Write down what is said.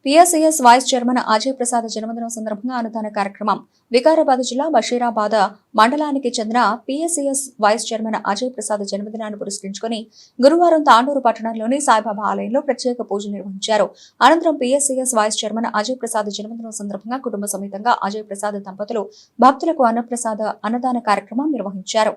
PSCS vice chairman Ajay Prasad జన్మదినం సందర్భంగా అన్నదాన కార్యక్రమం వికారాబాద్ జిల్లా బషీరాబాద్ మండలానికి చెందిన PSCS vice chairman Ajay Prasad జన్మదినాన్ని పురస్కరించుకుని గురువారం తాండూరు పట్టణంలోని సాయిబాబా ఆలయంలో ప్రత్యేక పూజలు నిర్వహించారు. అనంతరం PSCS vice chairman Ajay Prasad జన్మదినం సందర్భంగా కుటుంబ సమేతంగా అజయ్ ప్రసాద్ దంపతులు భక్తులకు అన్నదాన కార్యక్రమం నిర్వహించారు.